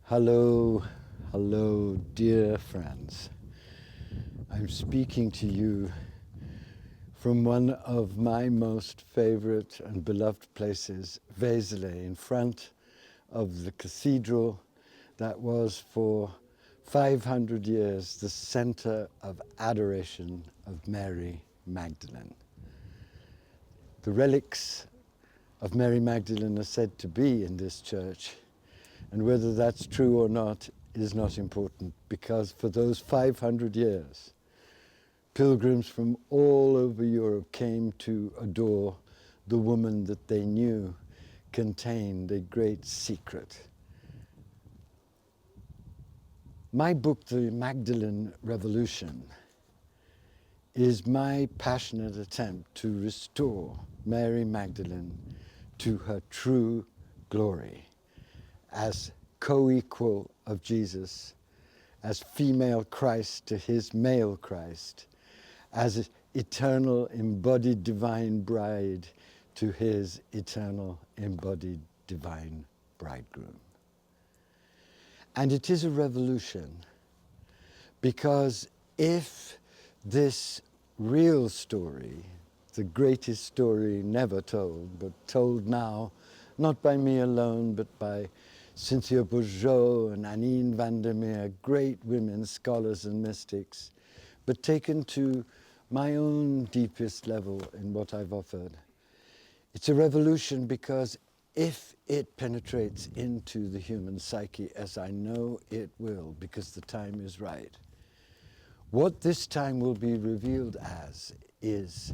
Hello, hello, dear friends. I'm speaking to you from one of my most favorite and beloved places, Vézelay, in front of the cathedral that was for 500 years the center of adoration of Mary Magdalene. The relics of Mary Magdalene are said to be in this church, and whether that's true or not is not important, because for those 500 years, pilgrims from all over Europe came to adore the woman that they knew contained a great secret. My book, The Magdalene Revolution, is my passionate attempt to restore Mary Magdalene to her true glory as co-equal of Jesus, as female Christ to his male Christ, as eternal embodied divine bride to his eternal embodied divine bridegroom. And it is a revolution, because if this real story, the greatest story never told, but told now, not by me alone, but by Cynthia Bourgeot and Anine van der Meer, great women, scholars and mystics, but taken to my own deepest level in what I've offered. It's a revolution because if it penetrates into the human psyche, as I know it will, because the time is right, what this time will be revealed as is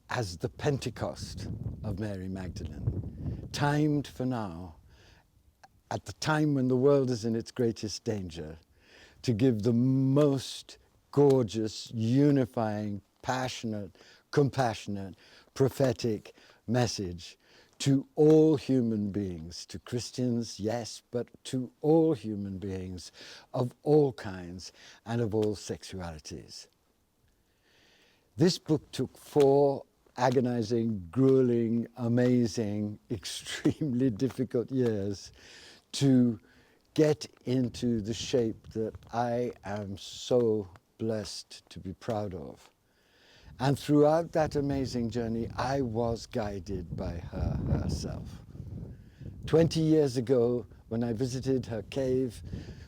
as the Pentecost of Mary Magdalene, timed for now, at the time when the world is in its greatest danger, to give the most gorgeous, unifying, passionate, compassionate, prophetic message to all human beings, to Christians, yes, but to all human beings of all kinds and of all sexualities. This book took 4 agonizing, grueling, amazing, extremely difficult years to get into the shape that I am so blessed to be proud of. And throughout that amazing journey, I was guided by her herself. 20 years ago, when I visited her cave,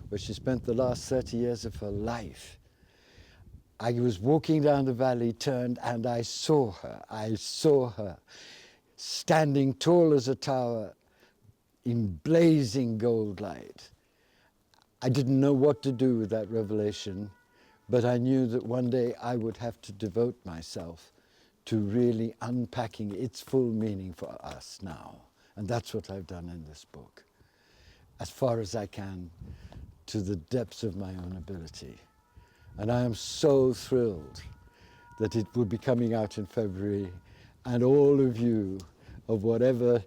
where she spent the last 30 years of her life, I was walking down the valley, turned, and I saw her. I saw her standing tall as a tower in blazing gold light. I didn't know what to do with that revelation, but I knew that one day I would have to devote myself to really unpacking its full meaning for us now. And that's what I've done in this book, as far as I can, to the depths of my own ability. And I am so thrilled that it will be coming out in February, and all of you, of whatever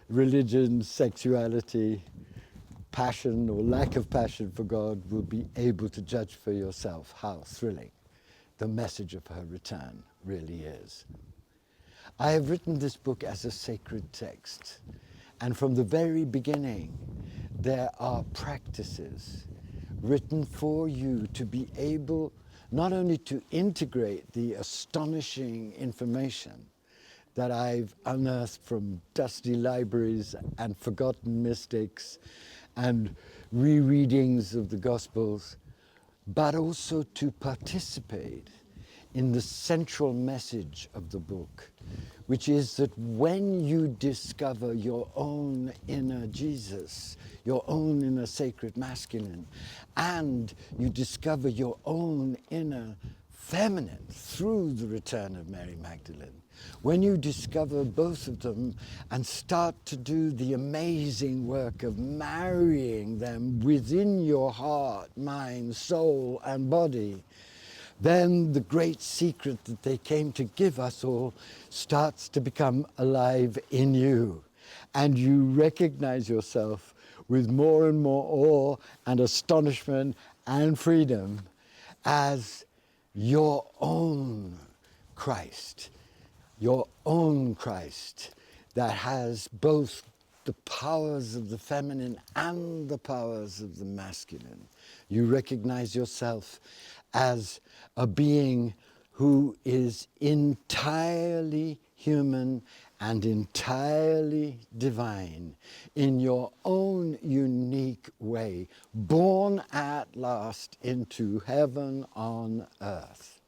religion, sexuality, passion or lack of passion for God, will be able to judge for yourself how thrilling the message of her return really is. I have written this book as a sacred text, and from the very beginning there are practices written for you to be able not only to integrate the astonishing information that I've unearthed from dusty libraries and forgotten mystics and rereadings of the Gospels, but also to participate in the central message of the book, which is that when you discover your own inner Jesus, your own inner sacred masculine, and you discover your own inner feminine through the return of Mary Magdalene, when you discover both of them and start to do the amazing work of marrying them within your heart, mind, soul, and body, then the great secret that they came to give us all starts to become alive in you. And you recognize yourself with more and more awe and astonishment and freedom as your own Christ that has both the powers of the feminine and the powers of the masculine. You recognize yourself as a being who is entirely human and entirely divine in your own unique way, born at last into heaven on earth,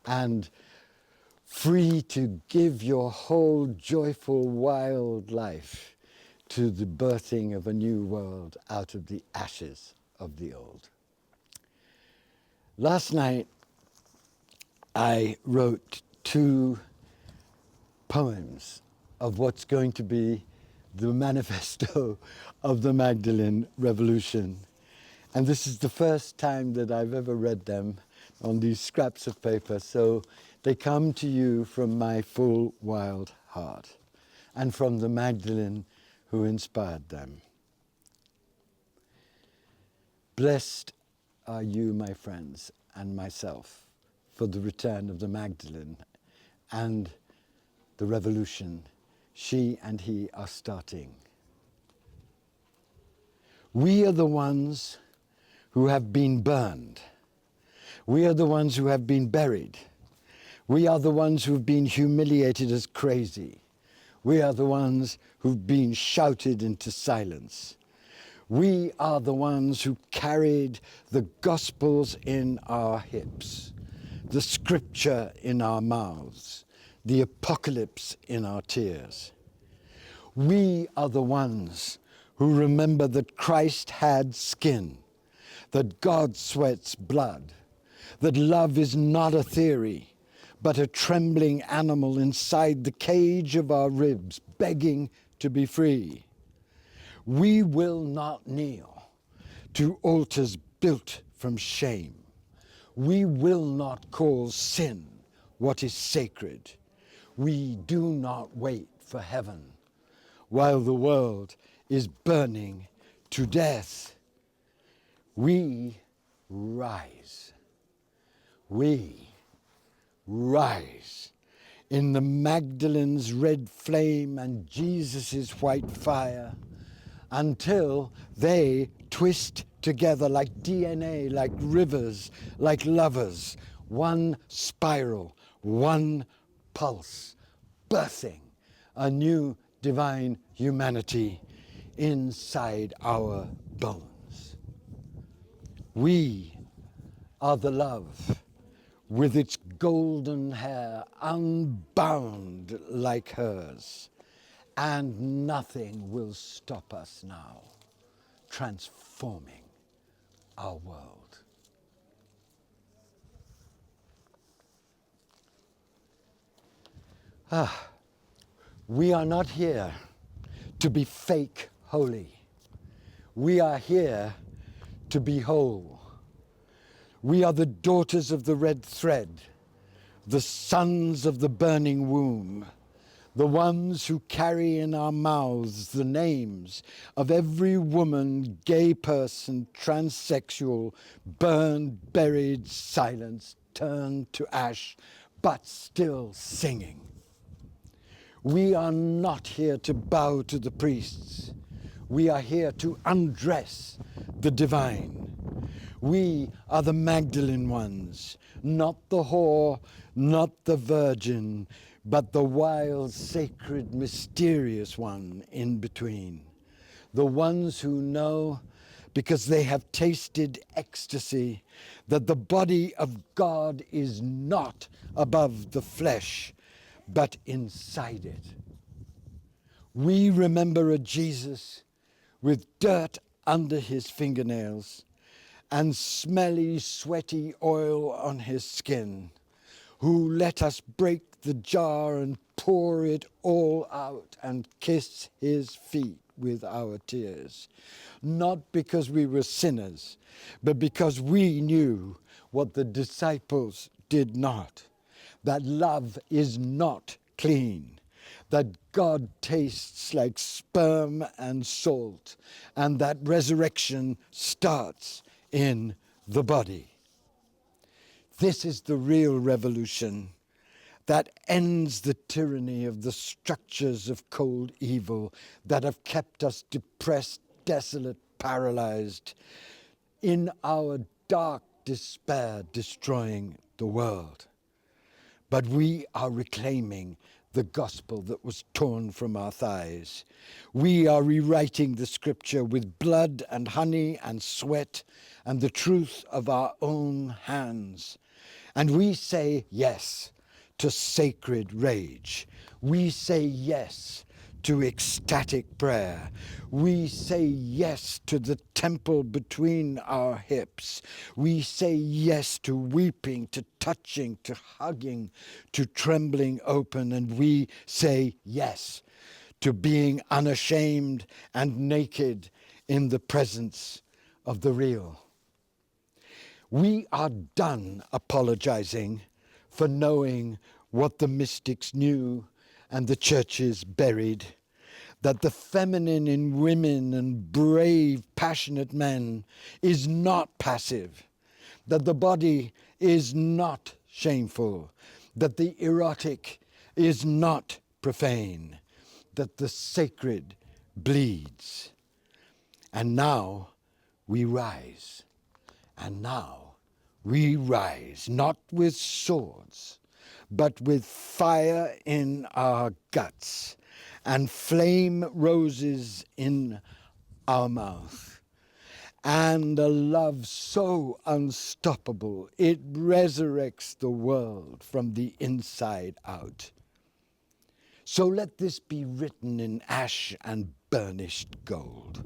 and free to give your whole joyful, wild life to the birthing of a new world out of the ashes of the old. Last night, I wrote 2 poems of what's going to be the manifesto of the Magdalene Revolution. And this is the first time that I've ever read them on these scraps of paper, so they come to you from my full, wild heart and from the Magdalene who inspired them. Blessed are you, my friends, and myself, for the return of the Magdalene and the revolution she and he are starting. We are the ones who have been burned. We are the ones who have been buried. We are the ones who've been humiliated as crazy. We are the ones who've been shouted into silence. We are the ones who carried the Gospels in our hips, the Scripture in our mouths, the apocalypse in our tears. We are the ones who remember that Christ had skin, that God sweats blood, that love is not a theory, but a trembling animal inside the cage of our ribs, begging to be free. We will not kneel to altars built from shame. We will not call sin what is sacred. We do not wait for heaven while the world is burning to death. We rise. We rise in the Magdalene's red flame and Jesus' white fire until they twist together like DNA, like rivers, like lovers, one spiral, one pulse, birthing a new divine humanity inside our bones. We are the love with its golden hair unbound like hers, and nothing will stop us now, transforming our world. We are not here to be fake holy. We are here to be whole. We are the daughters of the red thread, the sons of the burning womb, the ones who carry in our mouths the names of every woman, gay person, transsexual, burned, buried, silenced, turned to ash, but still singing. We are not here to bow to the priests. We are here to undress the divine. We are the Magdalene ones, not the whore, not the virgin, but the wild, sacred, mysterious one in between. The ones who know, because they have tasted ecstasy, that the body of God is not above the flesh, but inside it. We remember a Jesus with dirt under his fingernails and smelly, sweaty oil on his skin, who let us break the jar and pour it all out and kiss his feet with our tears, not because we were sinners, but because we knew what the disciples did not, that love is not clean, that God tastes like sperm and salt, and that resurrection starts in the body. This is the real revolution, that ends the tyranny of the structures of cold evil that have kept us depressed, desolate, paralyzed, in our dark despair destroying the world. But we are reclaiming the gospel that was torn from our thighs. We are rewriting the scripture with blood and honey and sweat and the truth of our own hands. And we say yes to sacred rage. We say yes to ecstatic prayer. We say yes to the temple between our hips. We say yes to weeping, to touching, to hugging, to trembling open. And we say yes to being unashamed and naked in the presence of the real. We are done apologizing for knowing what the mystics knew and the churches buried, that the feminine in women and brave, passionate men is not passive, that the body is not shameful, that the erotic is not profane, that the sacred bleeds. And now we rise. And now we rise, not with swords, but with fire in our guts and flame roses in our mouth, and a love so unstoppable it resurrects the world from the inside out. So let this be written in ash and burnished gold.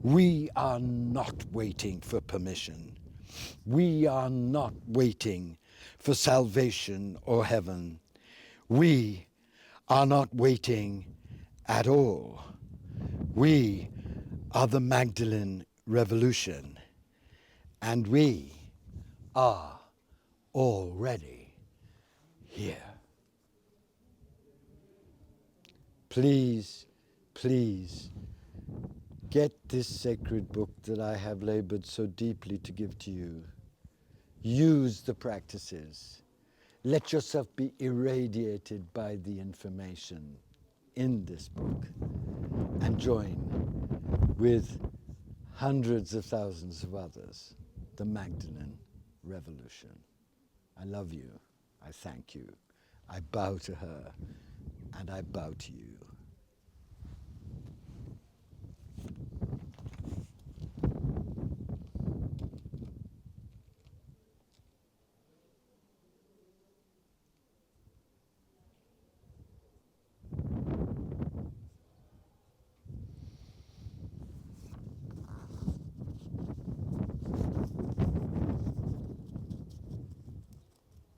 We are not waiting for permission. We are not waiting for salvation or heaven. We are not waiting at all. We are the Magdalene Revolution, and we are already here. Please, please, get this sacred book that I have labored so deeply to give to you. Use the practices. Let yourself be irradiated by the information in this book and join with hundreds of thousands of others the Magdalene Revolution. I love you. I thank you. I bow to her and I bow to you.